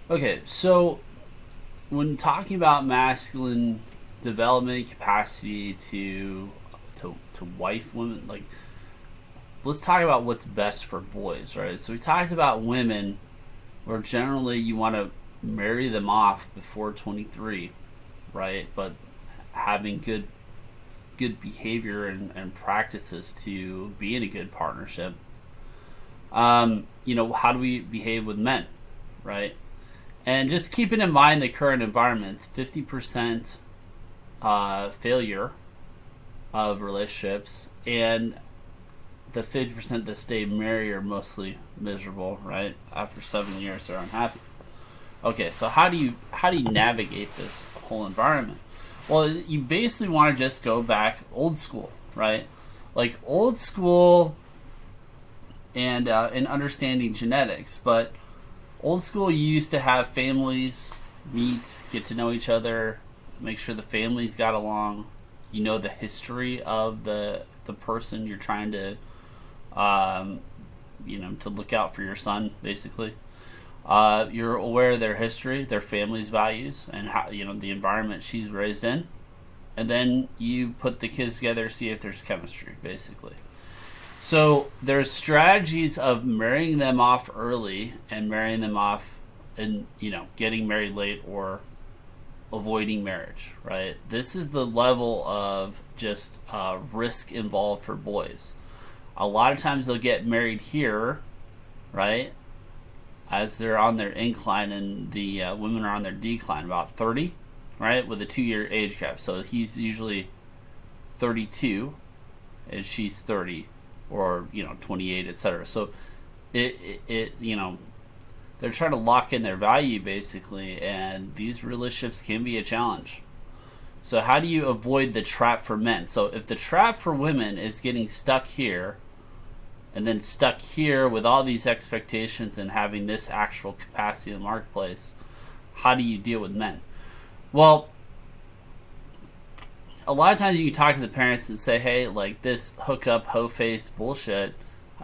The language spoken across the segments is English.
Okay, so when talking about masculine development capacity to wife women, like let's talk about what's best for boys, right? So we talked about women, where generally you want to marry them off before 23, right? But having good behavior and practices to be in a good partnership. How do we behave with men, right? And just keeping in mind the current environment, 50% failure of relationships, and the 50% that stay married are mostly miserable, right? After 7 years, they're unhappy. Okay, so how do you navigate this whole environment? Well, you basically want to just go back old school, right? Like old school and in understanding genetics, but old school you used to have families meet, get to know each other, make sure the families got along. You know the history of the person you're trying to to look out for your son, basically. You're aware of their history, their family's values, and how the environment she's raised in, and then you put the kids together, see if there's chemistry, basically. So there's strategies of marrying them off early and marrying them off, and getting married late or avoiding marriage. Right. This is the level of just risk involved for boys. A lot of times they'll get married here, right, as they're on their incline, and the women are on their decline, about 30, right, with a 2 year age gap. So he's usually 32 and she's 30, or 28, etc. So it they're trying to lock in their value, basically, and these relationships can be a challenge. So how do you avoid the trap for men? So if the trap for women is getting stuck here, and then stuck here with all these expectations and having this actual capacity in the marketplace, how do you deal with men? Well, a lot of times you can talk to the parents and say, hey, like this hookup, hoe-faced bullshit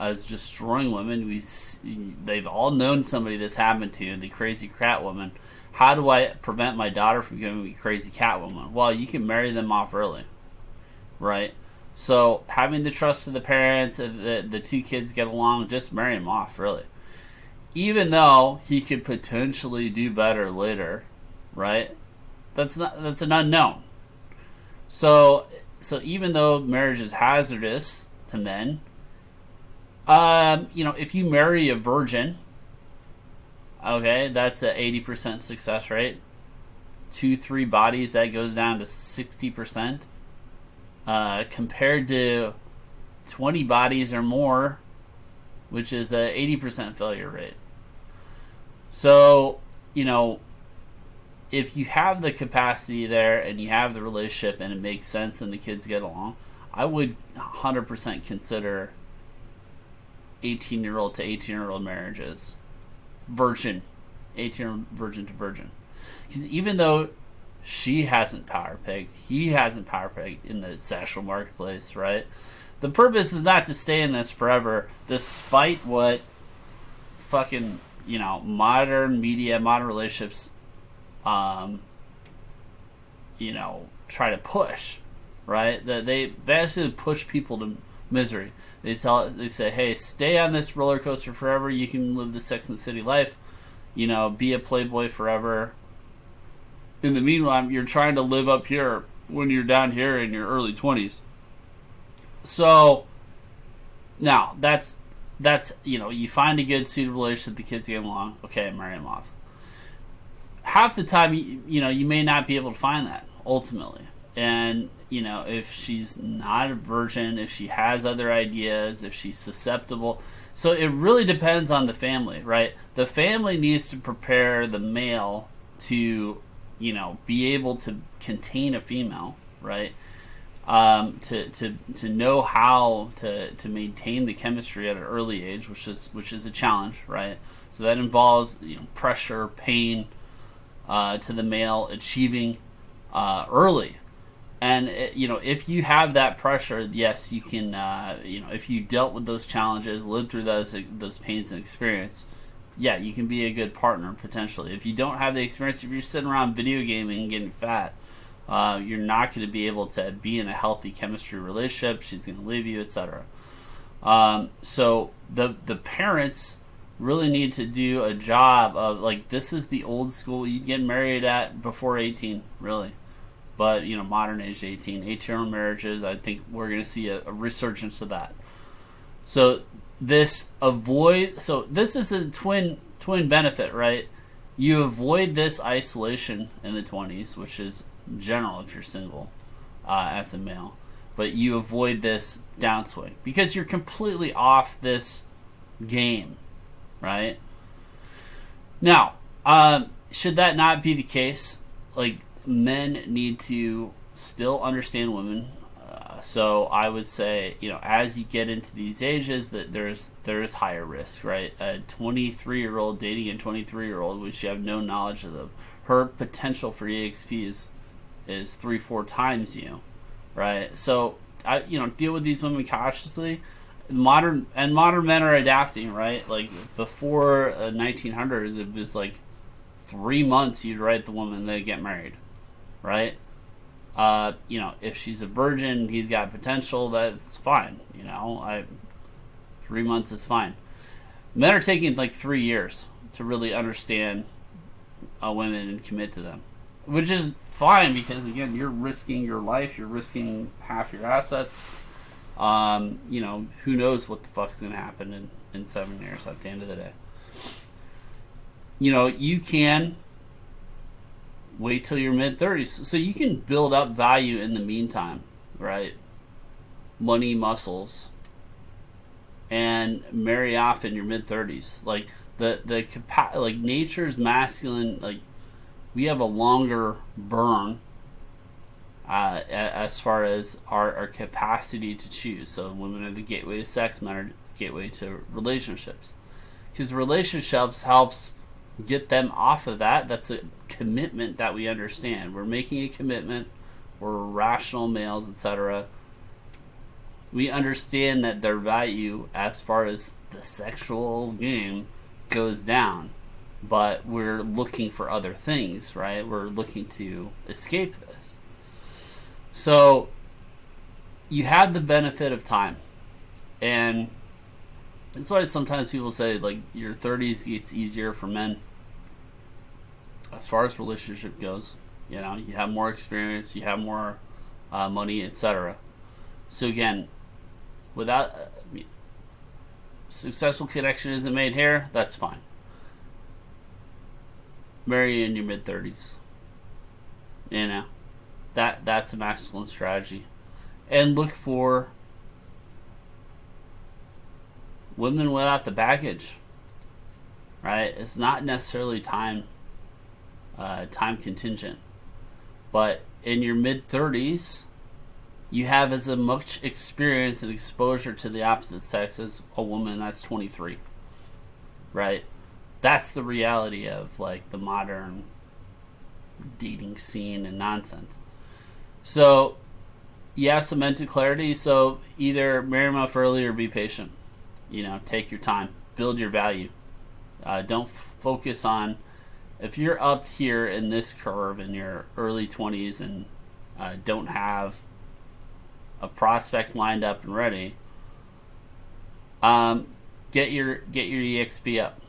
is destroying women. They've all known somebody this happened to, the crazy cat woman. How do I prevent my daughter from becoming a crazy cat woman? Well, you can marry them off early, right? So having the trust of the parents, the two kids get along, just marry them off, really. Even though he could potentially do better later, right? That's an unknown. So even though marriage is hazardous to men, if you marry a virgin, okay, that's a 80% success rate. 2-3 bodies, that goes down to 60%. Compared to 20 bodies or more, which is a 80% failure rate. So, if you have the capacity there and you have the relationship and it makes sense and the kids get along, I would 100% consider 18-year-old to 18-year-old marriages. Virgin. 18 virgin to virgin. Because even though she hasn't power pegged, he hasn't power pegged in the sexual marketplace, right? The purpose is not to stay in this forever, despite what fucking, modern media, modern relationships, try to push, right? That they basically push people to misery. They say, hey, stay on this roller coaster forever. You can live the Sex and the City life, be a playboy forever. In the meanwhile, you're trying to live up here when you're down here in your early 20s. So now that's you find a good suited relationship, the kids get along, okay, marry them off. Half the time, you may not be able to find that ultimately, and if she's not a virgin, if she has other ideas, if she's susceptible. So it really depends on the family, right? The family needs to prepare the male to be able to contain a female, right? To know how to maintain the chemistry at an early age, which is a challenge, right? So that involves pressure, pain, to the male achieving early. And if you have that pressure, yes, you can. If you dealt with those challenges, lived through those pains and experience, yeah, you can be a good partner potentially. If you don't have the experience, if you're sitting around video gaming and getting fat, you're not going to be able to be in a healthy chemistry relationship. She's going to leave you, etc. So the parents really need to do a job of, like, this is the old school. You get married at before 18, really. But, modern age 18-year-old marriages, I think we're going to see a resurgence of that. So this is a twin benefit, right? You avoid this isolation in the 20s, which is general if you're single as a male. But you avoid this downswing because you're completely off this game, right? Now, should that not be the case? Like, men need to still understand women. So I would say, as you get into these ages, that there is higher risk, right? A 23-year-old dating a 23-year-old, which you have no knowledge of, her potential for EXP is 3-4 times you, right? So deal with these women cautiously. Modern men are adapting, right? Like before 1900s, it was like 3 months you'd write the woman, they get married, right? If she's a virgin, he's got potential, that's fine. 3 months is fine. Men are taking like 3 years to really understand women and commit to them, which is fine because, again, you're risking your life, you're risking half your assets. Who knows what the fuck's gonna happen in 7 years at the end of the day. You can wait till your mid-30s. So you can build up value in the meantime, right? Money, muscles, and marry off in your mid-30s. Like, like nature's masculine, like, we have a longer burn as far as our capacity to choose. So women are the gateway to sex, men are the gateway to relationships. Because relationships helps get them off of that. That's a commitment that we understand. We're making a commitment. We're rational males, etc. We understand that their value as far as the sexual game goes down. But we're looking for other things, right? We're looking to escape this. So you have the benefit of time. And that's why sometimes people say, like, your 30s gets easier for men as far as relationship goes. You have more experience, you have more money, etc. So again, without successful connection isn't made here, that's fine. Marry in your mid-30s. That's a masculine strategy. And look for women without the baggage, right? It's not necessarily time contingent, but in your mid-30s, you have as much experience and exposure to the opposite sex as a woman that's 23, right? That's the reality of, like, the modern dating scene and nonsense. So you have some mental clarity. So either marry them off early or be patient. Take your time, build your value. Don't focus on, if you're up here in this curve in your early 20s and don't have a prospect lined up and ready, get your EXP up.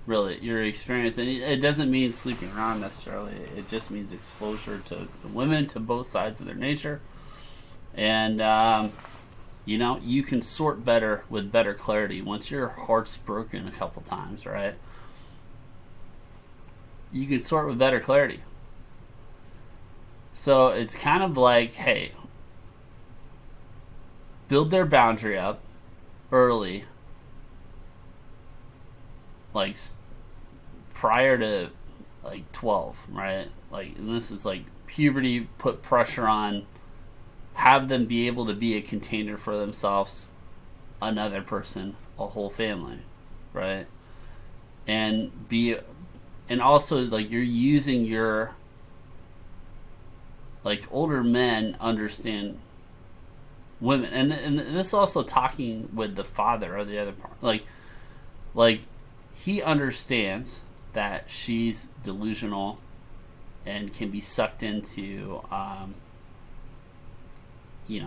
Really, your experience, and it doesn't mean sleeping around necessarily. It just means exposure to the women, to both sides of their nature, and you can sort better with better clarity once your heart's broken a couple times, right? You can sort with better clarity. So it's kind of like, hey, build their boundary up early, like prior to like 12, right? Like, and this is like puberty, put pressure on, have them be able to be a container for themselves, another person, a whole family, right? And also, like, you're using your, like, older men understand women, and this is also talking with the father or the other part, like he understands that she's delusional and can be sucked into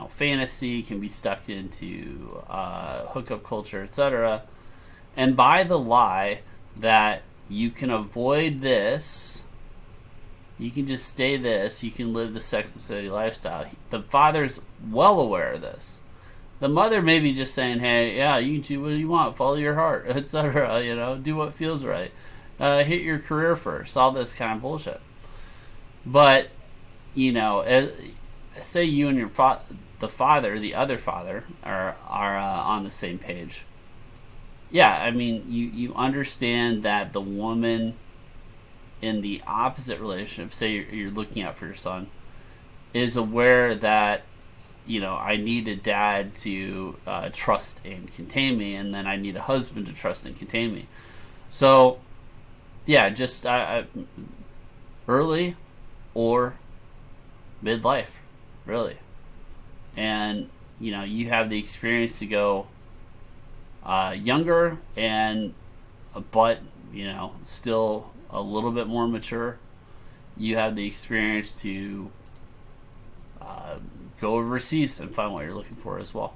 fantasy, can be stuck into hookup culture, etc. And by the lie that you can avoid this, you can just stay this, you can live the Sex and City lifestyle. The father's well aware of this. The mother may be just saying, hey, yeah, you can do what you want, follow your heart, etc. Do what feels right. Hit your career first, all this kind of bullshit. But, say you and the father, the other father, are on the same page. Yeah, I mean, you understand that the woman in the opposite relationship, say you're looking out for your son, is aware that, I need a dad to trust and contain me, and then I need a husband to trust and contain me. So, yeah, just early or midlife, really. And, you have the experience to go younger but, still a little bit more mature. You have the experience to go overseas and find what you're looking for as well.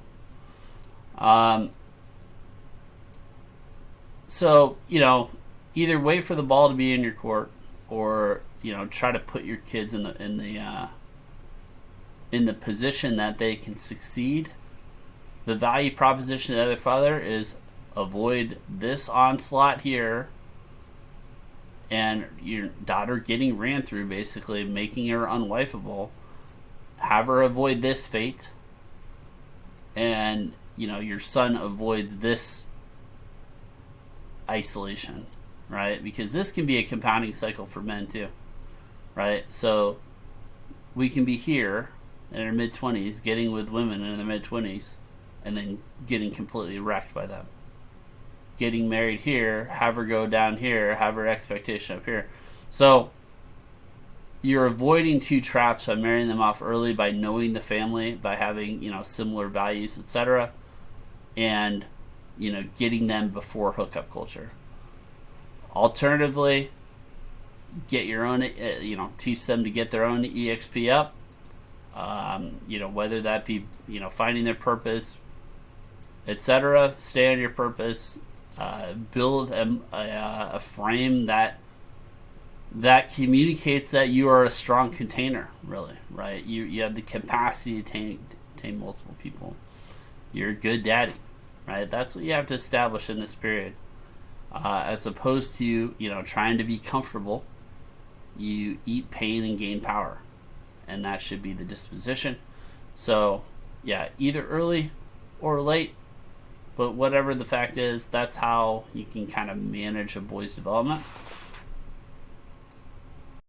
So, either wait for the ball to be in your court, or try to put your kids in the position that they can succeed. The value proposition of the other father is avoid this onslaught here, and your daughter getting ran through, basically making her unwifeable. Have her avoid this fate, and your son avoids this isolation, right? Because this can be a compounding cycle for men too, right? So we can be here in our mid-20s getting with women in their mid-20s and then getting completely wrecked by them. Getting married here, have her go down here, have her expectation up here. So you're avoiding two traps by marrying them off early, by knowing the family, by having similar values, etc., and getting them before hookup culture. Alternatively, get your own, teach them to get their own EXP up. Whether that be finding their purpose, etc. Stay on your purpose. Build a frame that communicates that you are a strong container, really, right? You have the capacity to attain multiple people. You're a good daddy, right? That's what you have to establish in this period. As opposed to, trying to be comfortable, you eat pain and gain power. And that should be the disposition. So, yeah, either early or late, but whatever the fact is, that's how you can kind of manage a boy's development.